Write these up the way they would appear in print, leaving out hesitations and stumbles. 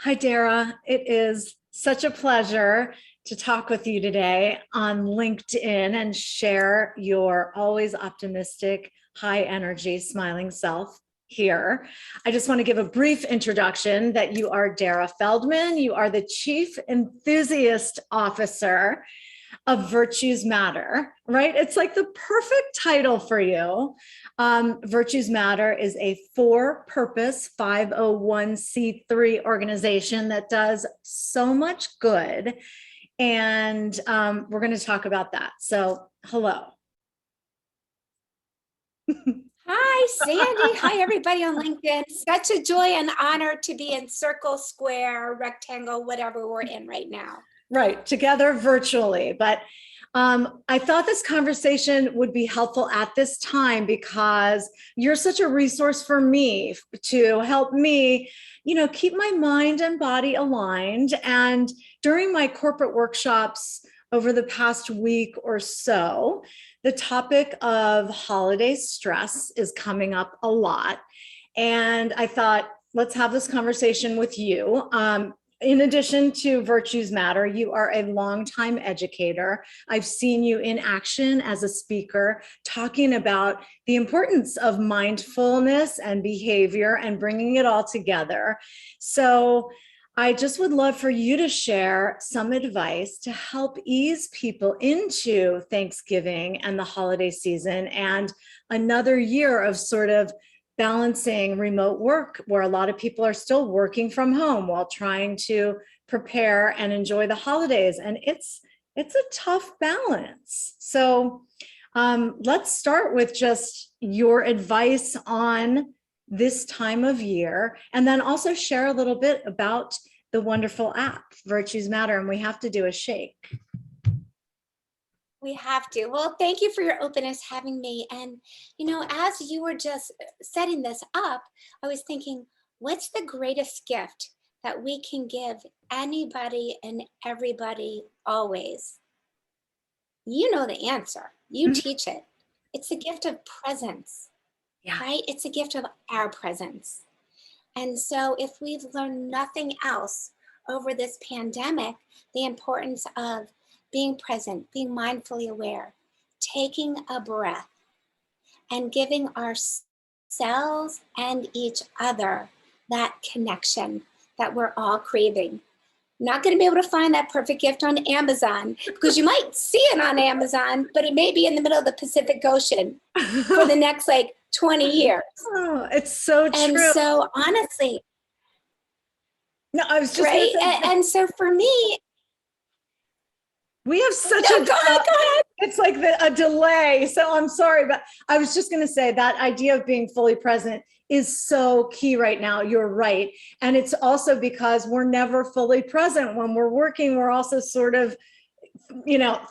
Hi, Dara. It is such a pleasure to talk with you today on LinkedIn and share your always optimistic, high energy, smiling self here. I just want to give a brief introduction that you are Dara Feldman. You are the Chief Enthusiast Officer of Virtues Matter, right? It's like the perfect title for you. Virtues Matter is a for-purpose 501c3 organization that does so much good. And we're going to talk about that. So, hello. Hi, Sandy. Hi, everybody on LinkedIn. Such a joy and honor to be in circle, square, rectangle, whatever we're in right now. Right, together virtually. But I thought this conversation would be helpful at this time because you're such a resource for me to help me, keep my mind and body aligned. And during my corporate workshops over the past week or so, the topic of holiday stress is coming up a lot. And I thought, let's have this conversation with you. In addition to Virtues Matter, you are a longtime educator. I've seen you in action as a speaker, talking about the importance of mindfulness and behavior and bringing it all together. So I just would love for you to share some advice to help ease people into Thanksgiving and the holiday season and another year of sort of balancing remote work where a lot of people are still working from home while trying to prepare and enjoy the holidays. And it's a tough balance. So let's start with just your advice on this time of year, and then also share a little bit about the wonderful app, Virtues Matter, and we have to do a shake. We have to. Well, thank you for your openness having me. And, as you were just setting this up, I was thinking, what's the greatest gift that we can give anybody and everybody always? You know the answer. You teach it. It's a gift of presence, right? It's a gift of our presence. And so if we've learned nothing else over this pandemic, the importance of being present, being mindfully aware, taking a breath, and giving ourselves and each other that connection that we're all craving. Not going to be able to find that perfect gift on Amazon because you might see it on Amazon, but it may be in the middle of the Pacific Ocean for the next 20 years. Oh, it's so true. And so honestly, no, I was just right. And so for me, we have such a, go ahead. It's like a delay. So I'm sorry, but I was just going to say that idea of being fully present is so key right now. You're right. And it's also because we're never fully present when we're working. We're also sort of,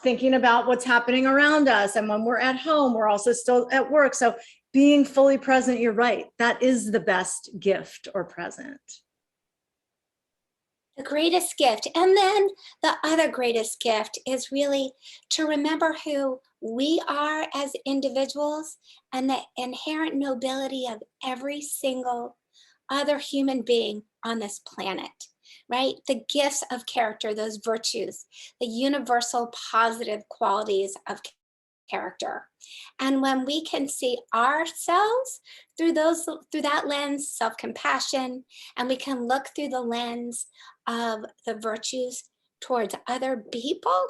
thinking about what's happening around us. And when we're at home, we're also still at work. So being fully present, you're right. That is the best gift or present. The greatest gift. And then the other greatest gift is really to remember who we are as individuals and the inherent nobility of every single other human being on this planet, right? The gifts of character, those virtues, the universal positive qualities of character. And when we can see ourselves through that lens, self-compassion, and we can look through the lens of the virtues towards other people,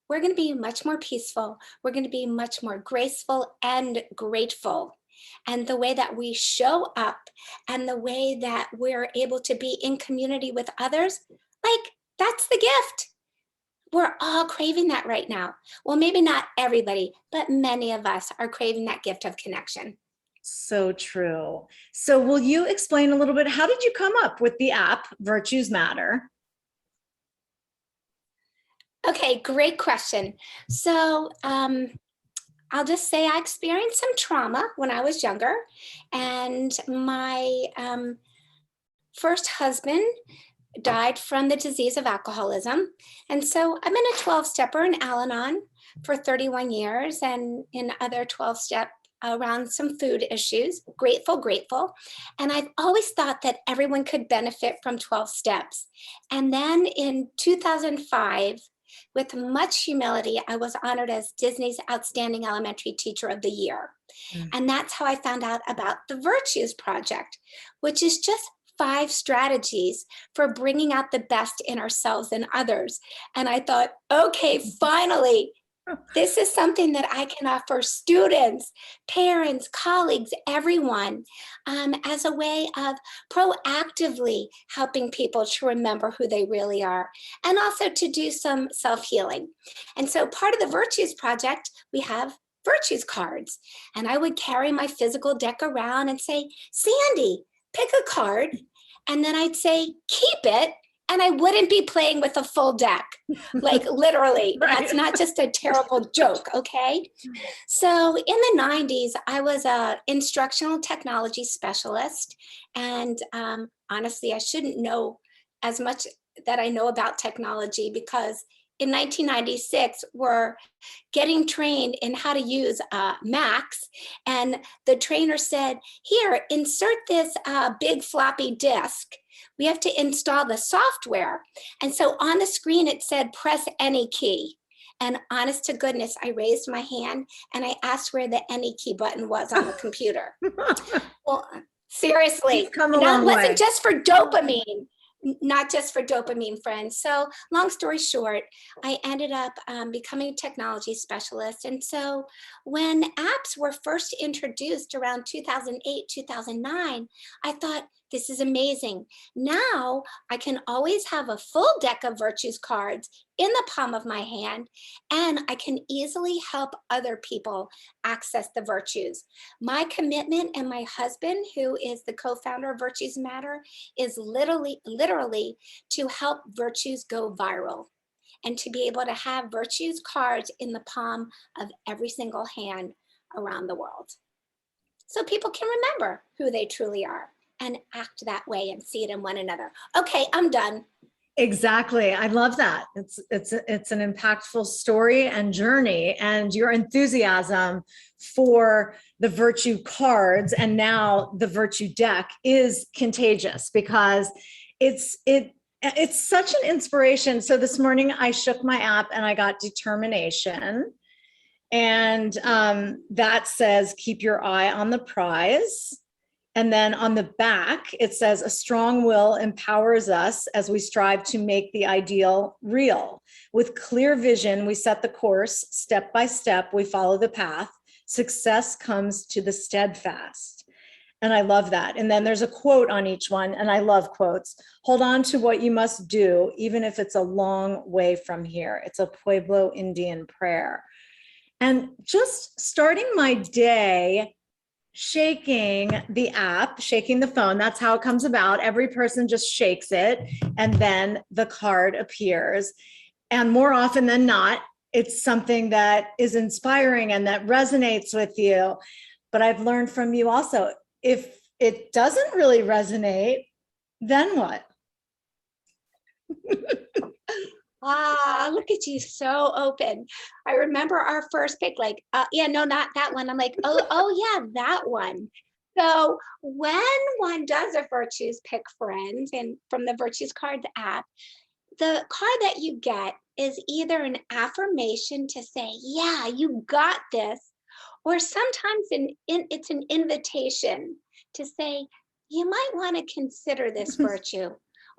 we're going to be much more peaceful. We're going to be much more graceful and grateful. And the way that we show up and the way that we're able to be in community with others, that's the gift. We're all craving that right now. Well, maybe not everybody, but many of us are craving that gift of connection. So true. So will you explain a little bit, how did you come up with the app Virtues Matter? Okay, great question. So I'll just say I experienced some trauma when I was younger, and my first husband died from the disease of alcoholism. And so I've been a 12-stepper in Al-Anon for 31 years and in other 12-step around some food issues, grateful. And I've always thought that everyone could benefit from 12 steps. And then in 2005, with much humility, I was honored as Disney's Outstanding Elementary Teacher of the Year. Mm. And that's how I found out about the Virtues Project, which is just 5 strategies for bringing out the best in ourselves and others. And I thought, okay, finally, this is something that I can offer students, parents, colleagues, everyone, as a way of proactively helping people to remember who they really are, and also to do some self-healing. And so part of the Virtues Project, we have virtues cards. And I would carry my physical deck around and say, Sandy, pick a card. And then I'd say, keep it. And I wouldn't be playing with a full deck, like literally. Right. That's not just a terrible joke, okay? So in the 90s, I was an instructional technology specialist. And honestly, I shouldn't know as much that I know about technology, because in 1996, we're getting trained in how to use Macs. And the trainer said, here, insert this big floppy disk. We have to install the software. And so on the screen, it said, press any key. And honest to goodness, I raised my hand and I asked where the any key button was on the computer. Well, seriously, You've come a and that long wasn't way. just for dopamine. Not just for dopamine, friends. So long story short, I ended up becoming a technology specialist. And so when apps were first introduced around 2008, 2009, I thought, this is amazing. Now I can always have a full deck of virtues cards in the palm of my hand, and I can easily help other people access the virtues. My commitment, and my husband, who is the co-founder of Virtues Matter, is literally to help virtues go viral, and to be able to have virtues cards in the palm of every single hand around the world, so people can remember who they truly are and act that way and see it in one another. Okay, I'm done. Exactly. I love that. It's an impactful story and journey, and your enthusiasm for the virtue cards and now the virtue deck is contagious, because it's such an inspiration. So this morning I shook my app and I got determination, and that says keep your eye on the prize. And then on the back, it says a strong will empowers us as we strive to make the ideal real. With clear vision, we set the course. Step by step, we follow the path. Success comes to the steadfast. And I love that. And then there's a quote on each one, and I love quotes. Hold on to what you must do, even if it's a long way from here. It's a Pueblo Indian prayer. And just starting my day shaking the app, shaking the phone. That's how it comes about. Every person just shakes it, and then the card appears. And more often than not, it's something that is inspiring and that resonates with you. But I've learned from you also, if it doesn't really resonate, then what? Look at you, so open. I remember our first pick, like, yeah, no, not that one. I'm like, oh yeah, that one. So when one does a virtues pick, friends, and from the Virtues Cards app, the card that you get is either an affirmation to say, yeah, you got this, or sometimes it's an invitation to say, you might want to consider this virtue.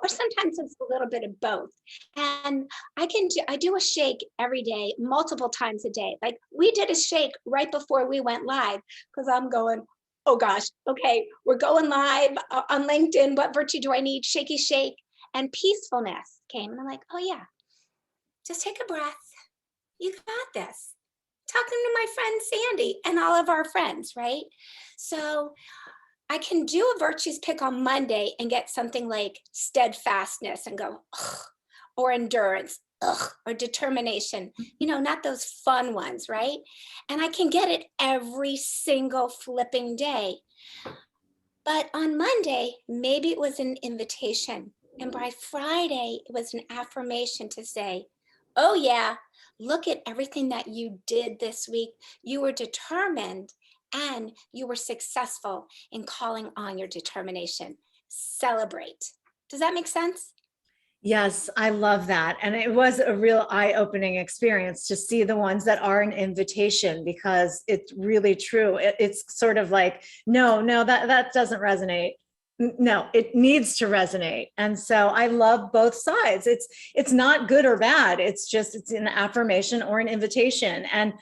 Or sometimes it's a little bit of both. And I do a shake every day, multiple times a day. Like we did a shake right before we went live, because I'm going, oh gosh, okay, we're going live on LinkedIn. What virtue do I need? Shaky shake. And peacefulness came. And I'm like, oh yeah, just take a breath. You got this. Talking to my friend Sandy and all of our friends, right? So I can do a virtues pick on Monday and get something like steadfastness and go, ugh, or endurance, ugh, or determination, not those fun ones, right? And I can get it every single flipping day. But on Monday, maybe it was an invitation. And by Friday, it was an affirmation to say, oh yeah, look at everything that you did this week. You were determined, and you were successful in calling on your determination. Celebrate. Does that make sense? Yes, I love that. And it was a real eye-opening experience to see the ones that are an invitation, because it's really true. It's sort of like, no, no, that doesn't resonate. No, it needs to resonate. And so I love both sides. It's not good or bad. It's an affirmation or an invitation. And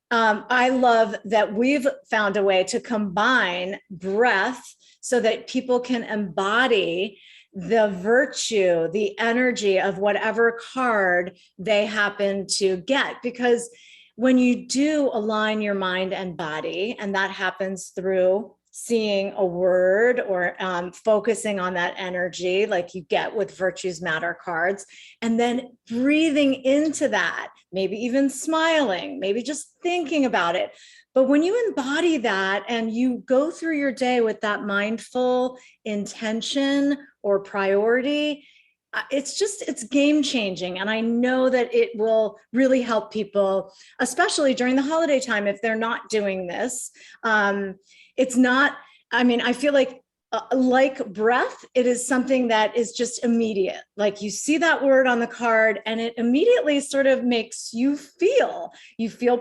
I love that we've found a way to combine breath so that people can embody the virtue, the energy of whatever card they happen to get. Because when you do align your mind and body, and that happens through seeing a word or focusing on that energy, like you get with Virtues Matter cards, and then breathing into that, maybe even smiling, maybe just thinking about it. But when you embody that and you go through your day with that mindful intention or priority, it's game changing. And I know that it will really help people, especially during the holiday time, if they're not doing this. It's not, I mean, I feel like breath, it is something that is just immediate. Like you see that word on the card and it immediately sort of makes you feel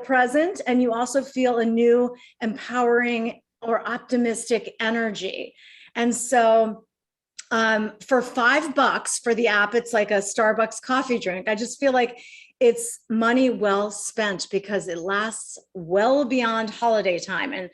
present, and you also feel a new empowering or optimistic energy. And so for $5 for the app, it's like a Starbucks coffee drink. I just feel like it's money well spent because it lasts well beyond holiday time. And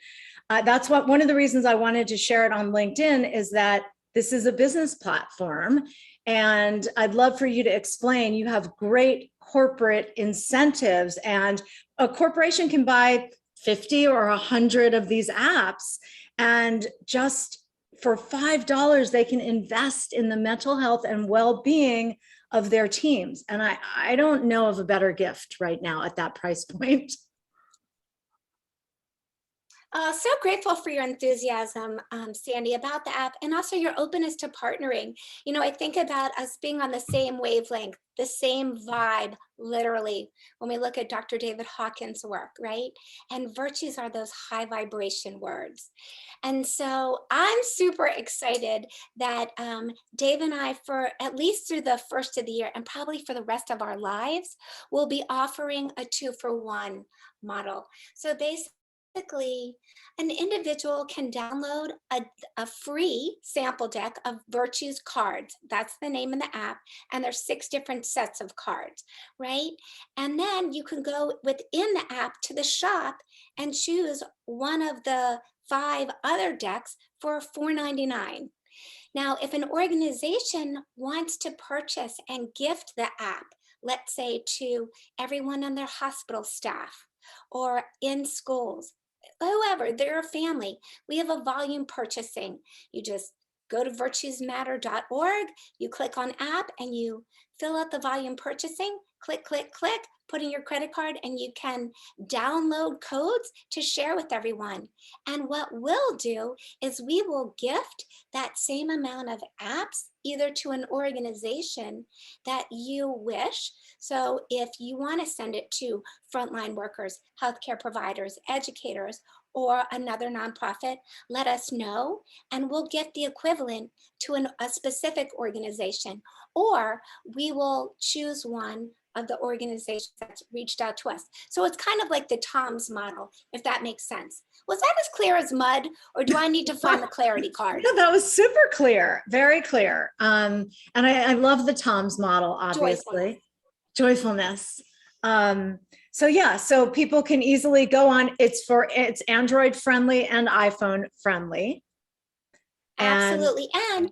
that's one of the reasons I wanted to share it on LinkedIn, is that this is a business platform. And I'd love for you to explain, you have great corporate incentives, and a corporation can buy 50 or 100 of these apps, and just for $5, they can invest in the mental health and well-being of their teams. And I don't know of a better gift right now at that price point. So grateful for your enthusiasm, Sandy, about the app, and also your openness to partnering. You know, I think about us being on the same wavelength, the same vibe, literally, when we look at Dr. David Hawkins' work, right? And virtues are those high vibration words. And so I'm super excited that Dave and I, for at least through the first of the year and probably for the rest of our lives, will be offering a 2-for-1 model. So basically, an individual can download a free sample deck of Virtues cards. That's the name of the app. And there's 6 different sets of cards, right? And then you can go within the app to the shop and choose one of the 5 other decks for $4.99. Now, if an organization wants to purchase and gift the app, let's say to everyone on their hospital staff or in schools, whoever, their family, we have a volume purchasing. You just go to virtuesmatter.org, you click on app, and you fill out the volume purchasing, click, click, click, put in your credit card, and you can download codes to share with everyone. And what we'll do is we will gift that same amount of apps either to an organization that you wish. So if you want to send it to frontline workers, healthcare providers, educators, or another nonprofit, let us know, and we'll get the equivalent to a specific organization, or we will choose one of the organizations that's reached out to us. So it's kind of like the Tom's model, if that makes sense. Was that as clear as mud, or do I need to find the clarity card? No, that was super clear, very clear. And I love the Tom's model, obviously. Joyfulness. So yeah, so people can easily go on. It's Android friendly and iPhone friendly. Absolutely. And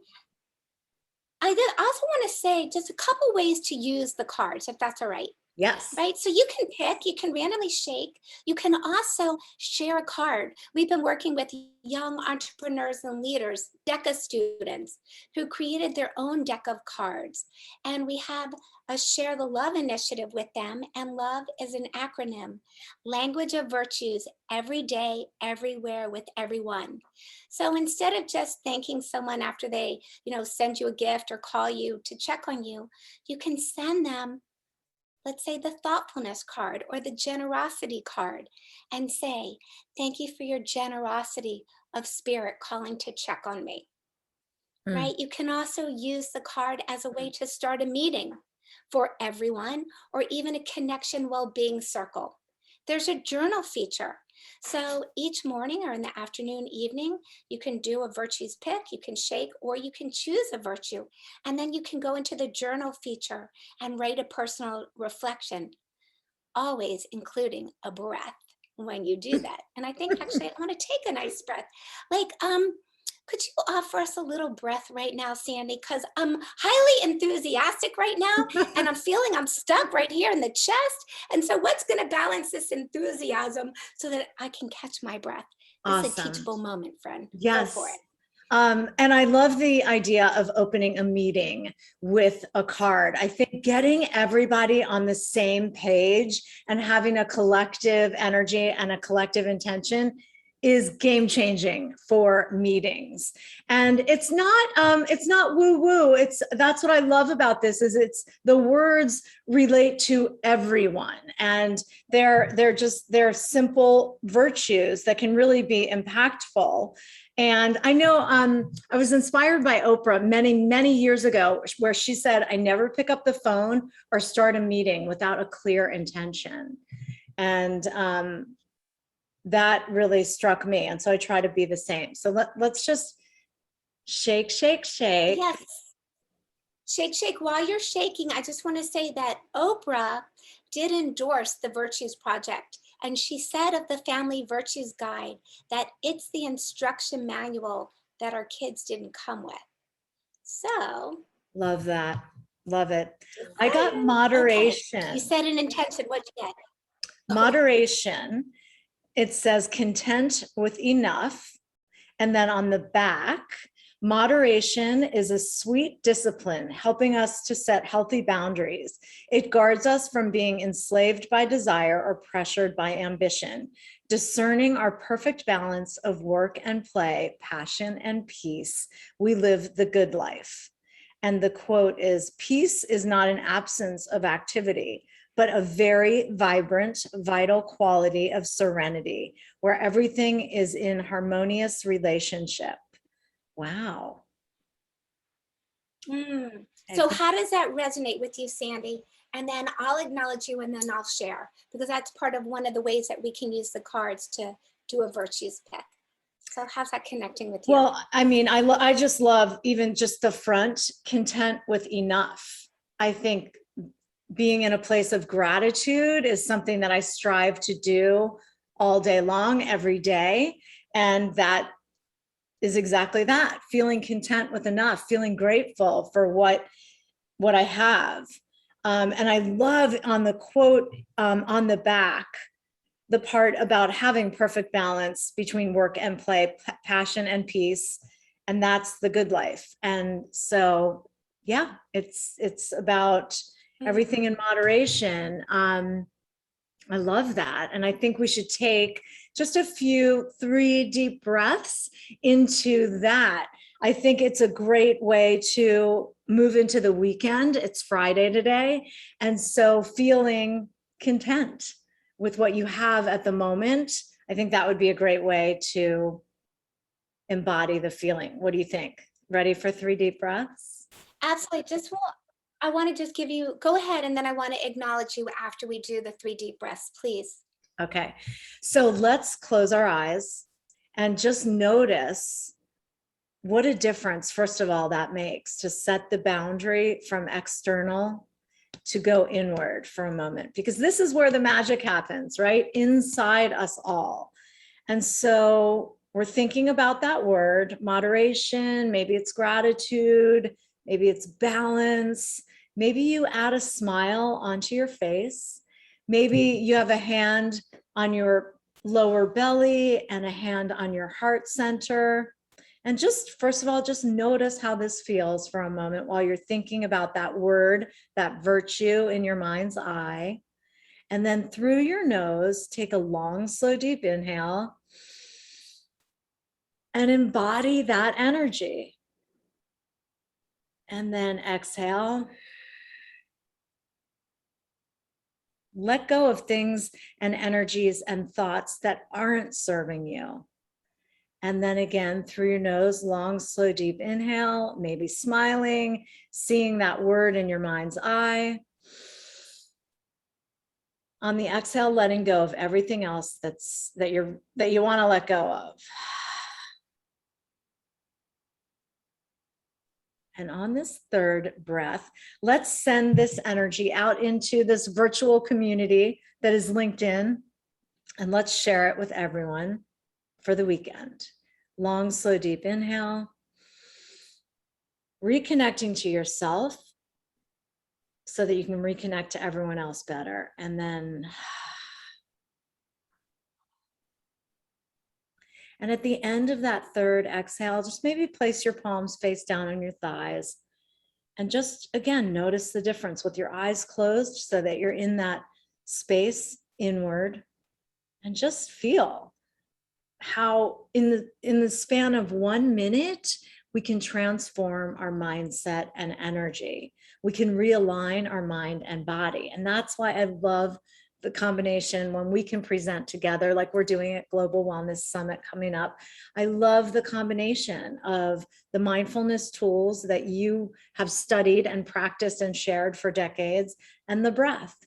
I also want to say just a couple ways to use the cards, if that's all right. Yes. Right? So you can pick, you can randomly shake. You can also share a card. We've been working with young entrepreneurs and leaders, DECA students, who created their own deck of cards. And we have a Share the Love initiative with them. And love is an acronym, language of virtues, every day, everywhere, with everyone. So instead of just thanking someone after they, send you a gift or call you to check on you, you can send them let's say the thoughtfulness card or the generosity card, and say, thank you for your generosity of spirit calling to check on me, Mm. right? You can also use the card as a way to start a meeting for everyone, or even a connection well-being circle. There's a journal feature. So each morning or in the afternoon, evening, you can do a virtues pick, you can shake, or you can choose a virtue. And then you can go into the journal feature and write a personal reflection, always including a breath when you do that. And I think actually I want to take a nice breath. Like, could you offer us a little breath right now, Sandy? Because I'm highly enthusiastic right now, and I'm feeling I'm stuck right here in the chest. And so, what's going to balance this enthusiasm so that I can catch my breath? This is a Awesome. teachable moment, friend. Go for Yes. it. And I love the idea of opening a meeting with a card. I think getting everybody on the same page and having a collective energy and a collective intention is game changing for meetings. And it's not woo woo. That's what I love about this is it's the words relate to everyone, and they're simple virtues that can really be impactful. And I know I was inspired by Oprah many years ago, where she said, I never pick up the phone or start a meeting without a clear intention. And that really struck me. And so I try to be the same. So let's just shake, shake, shake. Yes. Shake, shake. While you're shaking, I just want to say that Oprah did endorse the Virtues Project. And she said of the Family Virtues Guide that it's the instruction manual that our kids didn't come with. So, Love that. Love it. just I got saying. Okay. You moderation. set an intention. What'd you get? Oh, Moderation. It says content with enough. And then on the back, moderation is a sweet discipline, helping us to set healthy boundaries. It guards us from being enslaved by desire or pressured by ambition, discerning our perfect balance of work and play, passion and peace. We live the good life. And the quote is, peace is not an absence of activity, but a very vibrant, vital quality of serenity, where everything is in harmonious relationship. Wow. So how does that resonate with you, Sandy? And then I'll acknowledge you and then I'll share, because that's part of one of the ways that we can use the cards to do a virtues pick. So how's that connecting with you? Well, I mean, I just love even just the front, content with enough. I think being in a place of gratitude is something that I strive to do all day long, every day. And that is exactly that, feeling content with enough, feeling grateful for what I have. And I love on the quote on the back, the part about having perfect balance between work and play, passion and peace. And that's the good life. And so, yeah, it's about everything in moderation. I love that. And I think we should take just a few 3 deep breaths into that. I think it's a great way to move into the weekend. It's Friday today. And so feeling content with what you have at the moment, I think that would be a great way to embody the feeling. What do you think? Ready for 3 deep breaths? Absolutely. I want to just give you, go ahead, and then I want to acknowledge you after we do the 3 deep breaths, please. Okay, so let's close our eyes and just notice what a difference, first of all, that makes to set the boundary from external to go inward for a moment, because this is where the magic happens, right? Inside us all. And so we're thinking about that word, moderation, maybe it's gratitude, maybe it's balance, maybe you add a smile onto your face, maybe you have a hand on your lower belly and a hand on your heart center. And just, first of all, just notice how this feels for a moment while you're thinking about that word, that virtue in your mind's eye. And then through your nose, take a long, slow, deep inhale and embody that energy. And then exhale. Let go of things and energies and thoughts that aren't serving you. And then again, through your nose, long, slow, deep inhale, maybe smiling, seeing that word in your mind's eye. On the exhale, letting go of everything else that you want to let go of. And on this third breath, let's send this energy out into this virtual community that is LinkedIn, and let's share it with everyone for the weekend. Long, slow, deep inhale. Reconnecting to yourself so that you can reconnect to everyone else better. And then, and at the end of that third exhale, just maybe place your palms face down on your thighs. And just, again, notice the difference with your eyes closed so that you're in that space inward. And just feel how in the span of 1 minute, we can transform our mindset and energy. We can realign our mind and body. And that's why I love the combination when we can present together, like we're doing at Global Wellness Summit coming up. I love the combination of the mindfulness tools that you have studied and practiced and shared for decades, and the breath.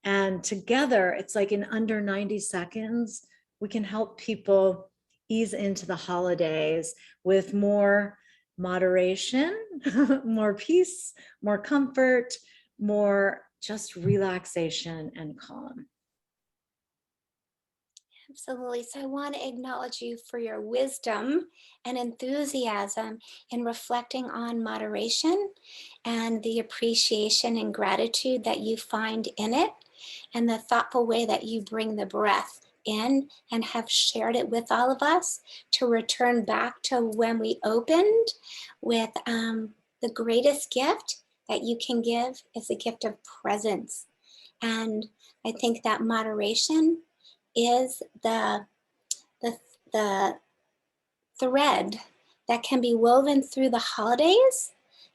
And together, it's like in under 90 seconds, we can help people ease into the holidays with more moderation, more peace, more comfort, more just relaxation and calm. Absolutely. So I want to acknowledge you for your wisdom and enthusiasm in reflecting on moderation and the appreciation and gratitude that you find in it, and the thoughtful way that you bring the breath in and have shared it with all of us to return back to when we opened with the greatest gift that you can give is a gift of presence. And I think that moderation is the thread that can be woven through the holidays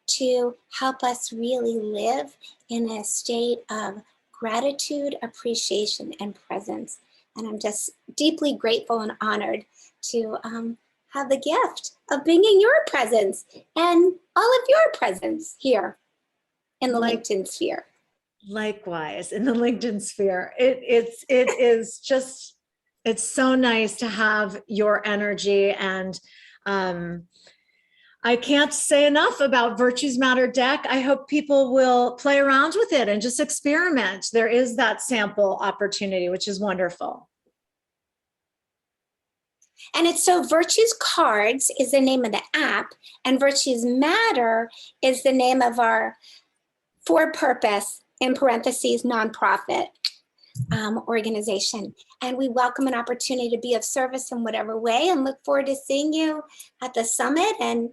to help us really live in a state of gratitude, appreciation, and presence. And I'm just deeply grateful and honored to have the gift of bringing your presence and all of your presence here in the LinkedIn sphere. Likewise, in the LinkedIn sphere, it is just, it's so nice to have your energy. And I can't say enough about Virtues Matter deck. I hope people will play around with it and just experiment. There is that sample opportunity, which is wonderful. And it's so Virtues Cards is the name of the app, and Virtues Matter is the name of our for purpose, in parentheses, nonprofit organization. And we welcome an opportunity to be of service in whatever way, and look forward to seeing you at the summit and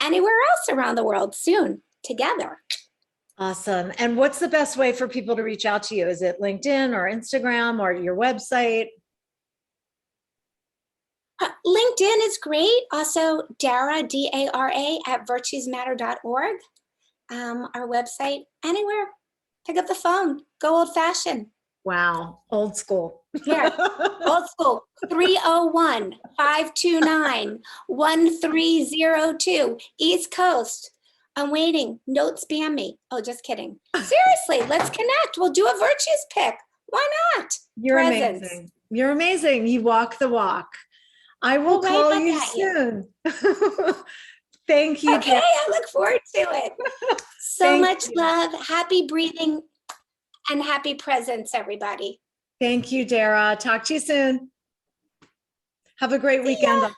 anywhere else around the world soon together. Awesome. And what's the best way for people to reach out to you? Is it LinkedIn or Instagram or your website? LinkedIn is great. Also, Dara, D-A-R-A, at virtuesmatter.org. Our website, anywhere. Pick up the phone. Go old fashioned. Wow. Old school. Yeah. Old school. 301-529-1302. East Coast. I'm waiting. Don't spam me. Oh, just kidding. Seriously, let's connect. We'll do a virtues pick. Why not? You're amazing. You're amazing. You walk the walk. I will call you soon. Thank you. Okay, I look forward to it. So much love. Happy breathing and happy presence, everybody. Thank you, Dara. Talk to you soon. Have a great weekend.